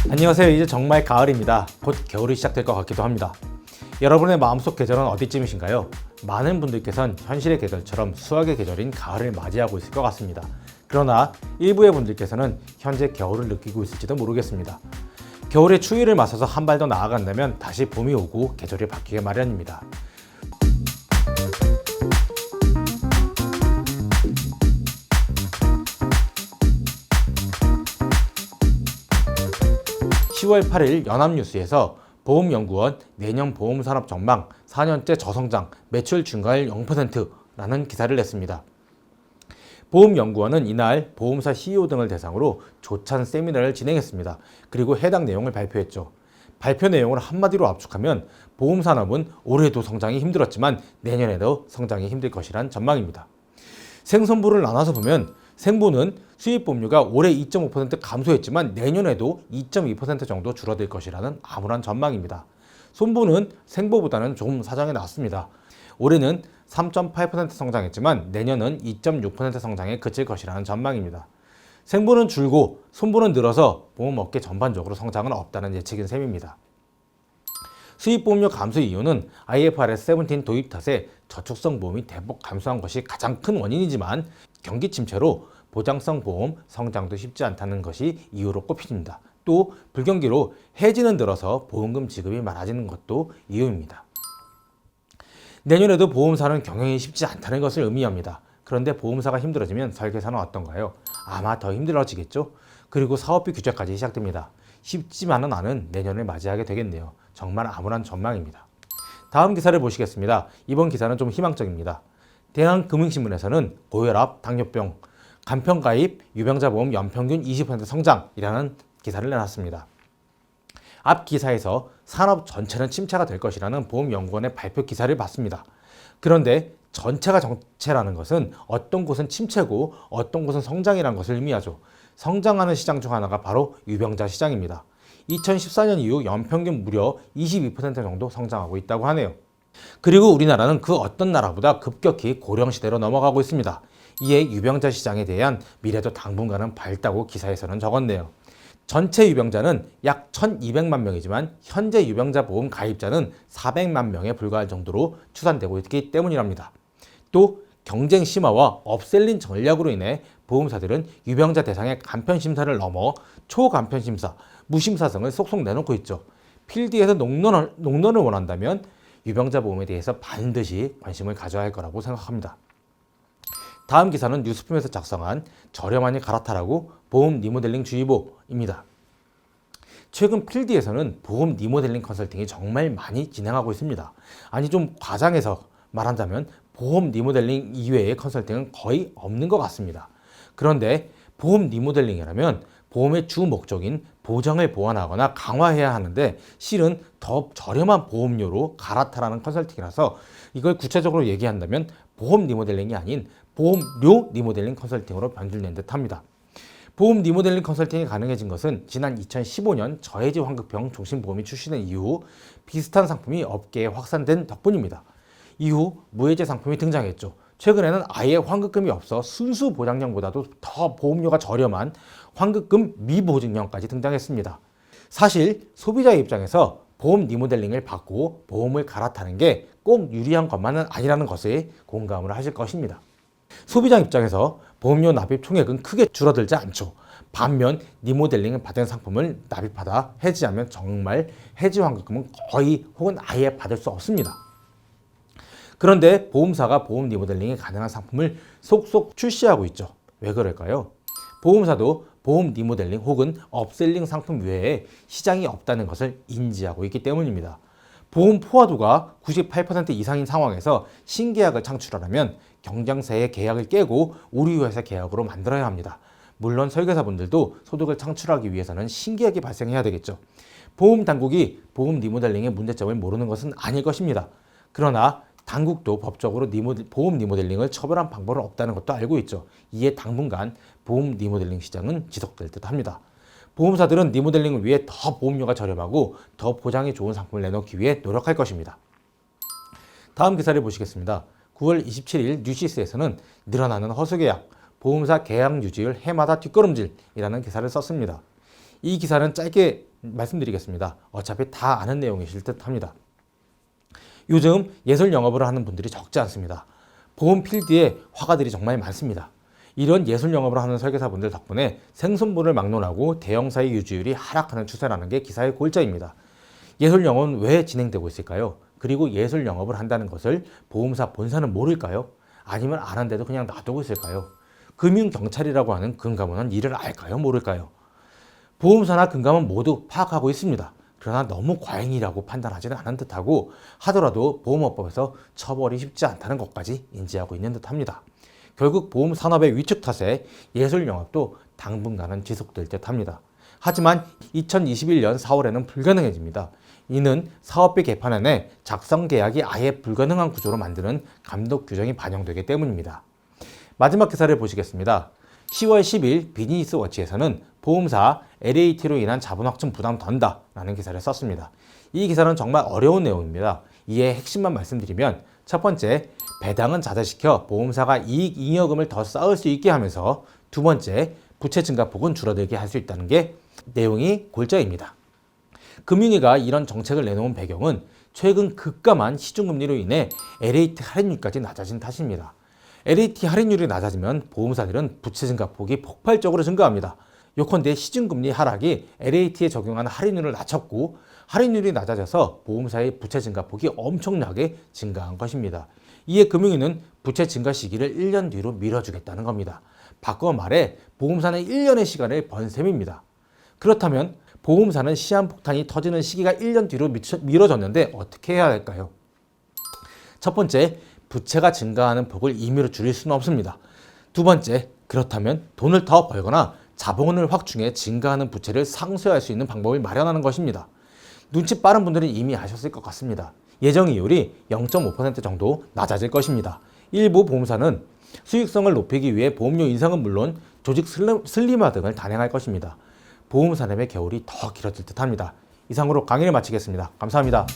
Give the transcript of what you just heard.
안녕하세요. 이제 정말 가을입니다. 곧 겨울이 시작될 것 같기도 합니다. 여러분의 마음속 계절은 어디쯤이신가요? 많은 분들께서는 현실의 계절처럼 수학의 계절인 가을을 맞이하고 있을 것 같습니다. 그러나 일부의 분들께서는 현재 겨울을 느끼고 있을지도 모르겠습니다. 겨울의 추위를 맞서서 한 발 더 나아간다면 다시 봄이 오고 계절이 바뀌게 마련입니다. (10월 8일) 연합뉴스에서 보험연구원 내년 보험산업 전망 4년째 저성장, 매출 증가율 0%라는 기사를 냈습니다. 보험연구원은 이날 보험사 CEO 등을 대상으로 조찬 세미나를 진행했습니다. 그리고 해당 내용을 발표했죠. 발표 내용을 한마디로 압축하면 보험산업은 올해도 성장이 힘들었지만 내년에도 성장이 힘들 것이란 전망입니다. 생선부를 나눠서 보면 생부는 수입보험료가 올해 2.5% 감소했지만 내년에도 2.2% 정도 줄어들 것이라는 암울한 전망입니다. 손부는 생보보다는 조금 사정이 낮습니다. 올해는 3.8% 성장했지만 내년은 2.6% 성장에 그칠 것이라는 전망입니다. 생보는 줄고 손보는 늘어서 보험업계 전반적으로 성장은 없다는 예측인 셈입니다. 수입보험료 감소 이유는 IFRS 17 도입 탓에 저축성 보험이 대폭 감소한 것이 가장 큰 원인이지만 경기 침체로 보장성 보험 성장도 쉽지 않다는 것이 이유로 꼽힙니다. 또 불경기로 해지는 들어서 보험금 지급이 많아지는 것도 이유입니다. 내년에도 보험사는 경영이 쉽지 않다는 것을 의미합니다. 그런데 보험사가 힘들어지면 설계사는 어떤가요? 아마 더 힘들어지겠죠? 그리고 사업비 규제까지 시작됩니다. 쉽지만은 않은 내년을 맞이하게 되겠네요. 정말 암울한 전망입니다. 다음 기사를 보시겠습니다. 이번 기사는 좀 희망적입니다. 대한금융신문에서는 고혈압, 당뇨병, 간편가입, 유병자보험 연평균 20% 성장이라는 기사를 내놨습니다. 앞 기사에서 산업 전체는 침체가 될 것이라는 보험연구원의 발표 기사를 봤습니다. 그런데 전체가 정체라는 것은 어떤 곳은 침체고 어떤 곳은 성장이라는 것을 의미하죠. 성장하는 시장 중 하나가 바로 유병자 시장입니다. 2014년 이후 연평균 무려 22% 정도 성장하고 있다고 하네요. 그리고 우리나라는 그 어떤 나라보다 급격히 고령시대로 넘어가고 있습니다. 이에 유병자 시장에 대한 미래도 당분간은 밝다고 기사에서는 적었네요. 전체 유병자는 약 1200만 명이지만 현재 유병자 보험 가입자는 400만 명에 불과할 정도로 추산되고 있기 때문이랍니다. 또 경쟁 심화와 업셀링 전략으로 인해 보험사들은 유병자 대상의 간편심사를 넘어 초간편심사, 무심사성을 속속 내놓고 있죠. 필드에서 녹론을 원한다면 유병자 보험에 대해서 반드시 관심을 가져야 할 거라고 생각합니다. 다음 기사는 뉴스품에서 작성한 저렴하니 갈아타라고 보험 리모델링 주의보입니다. 최근 필드에서는 보험 리모델링 컨설팅이 정말 많이 진행하고 있습니다. 아니 좀 과장해서 말한다면 보험 리모델링 이외의 컨설팅은 거의 없는 것 같습니다. 그런데 보험 리모델링이라면 보험의 주 목적인 보장을 보완하거나 강화해야 하는데 실은 더 저렴한 보험료로 갈아타라는 컨설팅이라서 이걸 구체적으로 얘기한다면 보험 리모델링이 아닌 보험료 리모델링 컨설팅으로 변질된 듯합니다. 보험 리모델링 컨설팅이 가능해진 것은 지난 2015년 저해지 환급형 종신보험이 출시된 이후 비슷한 상품이 업계에 확산된 덕분입니다. 이후 무해지 상품이 등장했죠. 최근에는 아예 환급금이 없어 순수 보장형보다도 더 보험료가 저렴한 환급금 미보증형까지 등장했습니다. 사실 소비자의 입장에서 보험 리모델링을 받고 보험을 갈아타는 게 꼭 유리한 것만은 아니라는 것에 공감을 하실 것입니다. 소비자 입장에서 보험료 납입 총액은 크게 줄어들지 않죠. 반면 리모델링을 받은 상품을 납입하다 해지하면 정말 해지 환급금은 거의 혹은 아예 받을 수 없습니다. 그런데 보험사가 보험 리모델링이 가능한 상품을 속속 출시하고 있죠. 왜 그럴까요? 보험사도 보험 리모델링 혹은 업셀링 상품 외에 시장이 없다는 것을 인지하고 있기 때문입니다. 보험 포화도가 98% 이상인 상황에서 신계약을 창출하려면 경쟁사의 계약을 깨고 우리회사 계약으로 만들어야 합니다. 물론 설계사분들도 소득을 창출하기 위해서는 신계약이 발생해야 되겠죠. 보험 당국이 보험 리모델링의 문제점을 모르는 것은 아닐 것입니다. 그러나 당국도 법적으로 보험 리모델링을 처벌한 방법은 없다는 것도 알고 있죠. 이에 당분간 보험 리모델링 시장은 지속될 듯합니다. 보험사들은 리모델링을 위해 더 보험료가 저렴하고 더 보장이 좋은 상품을 내놓기 위해 노력할 것입니다. 다음 기사를 보시겠습니다. 9월 27일 뉴시스에서는 늘어나는 허수계약, 보험사 계약 유지율 해마다 뒷걸음질이라는 기사를 썼습니다. 이 기사는 짧게 말씀드리겠습니다. 어차피 다 아는 내용이실 듯 합니다. 요즘 예술 영업을 하는 분들이 적지 않습니다. 보험 필드에 화가들이 정말 많습니다. 이런 예술 영업을 하는 설계사분들 덕분에 생손보를 막론하고 대형사의 유지율이 하락하는 추세라는 게 기사의 골자입니다. 예술 영업은 왜 진행되고 있을까요? 그리고 예술 영업을 한다는 것을 보험사 본사는 모를까요? 아니면 아는데도 그냥 놔두고 있을까요? 금융경찰이라고 하는 금감원은 이를 알까요? 모를까요? 보험사나 금감원 모두 파악하고 있습니다. 그러나 너무 과잉이라고 판단하지는 않은 듯하고 하더라도 보험업법에서 처벌이 쉽지 않다는 것까지 인지하고 있는 듯합니다. 결국 보험 산업의 위축 탓에 예술 영업도 당분간은 지속될 듯합니다. 하지만 2021년 4월에는 불가능해집니다. 이는 사업비 개판안에 작성 계약이 아예 불가능한 구조로 만드는 감독 규정이 반영되기 때문입니다. 마지막 기사를 보시겠습니다. 10월 10일 비즈니스워치에서는 보험사 LAT로 인한 자본 확충 부담 던다 라는 기사를 썼습니다. 이 기사는 정말 어려운 내용입니다. 이에 핵심만 말씀드리면 첫 번째, 배당은 자제시켜 보험사가 이익 잉여금을 더 쌓을 수 있게 하면서 두 번째, 부채 증가폭은 줄어들게 할 수 있다는 게 내용이 골자입니다. 금융위가 이런 정책을 내놓은 배경은 최근 급감한 시중금리로 인해 LAT 할인율까지 낮아진 탓입니다. LAT 할인율이 낮아지면 보험사들은 부채 증가폭이 폭발적으로 증가합니다. 요컨대 시중금리 하락이 LAT에 적용하는 할인율을 낮췄고 할인율이 낮아져서 보험사의 부채 증가폭이 엄청나게 증가한 것입니다. 이에 금융위는 부채 증가 시기를 1년 뒤로 미뤄주겠다는 겁니다. 바꿔 말해 보험사는 1년의 시간을 번 셈입니다. 그렇다면 보험사는 시한폭탄이 터지는 시기가 1년 뒤로 미뤄졌는데 어떻게 해야 할까요? 첫 번째, 부채가 증가하는 폭을 임의로 줄일 수는 없습니다. 두 번째, 그렇다면 돈을 더 벌거나 자본을 확충해 증가하는 부채를 상쇄할 수 있는 방법을 마련하는 것입니다. 눈치 빠른 분들은 이미 아셨을 것 같습니다. 예정 이율이 0.5% 정도 낮아질 것입니다. 일부 보험사는 수익성을 높이기 위해 보험료 인상은 물론 조직 슬림화 등을 단행할 것입니다. 보험 산업의 겨울이 더 길어질 듯합니다. 이상으로 강의를 마치겠습니다. 감사합니다.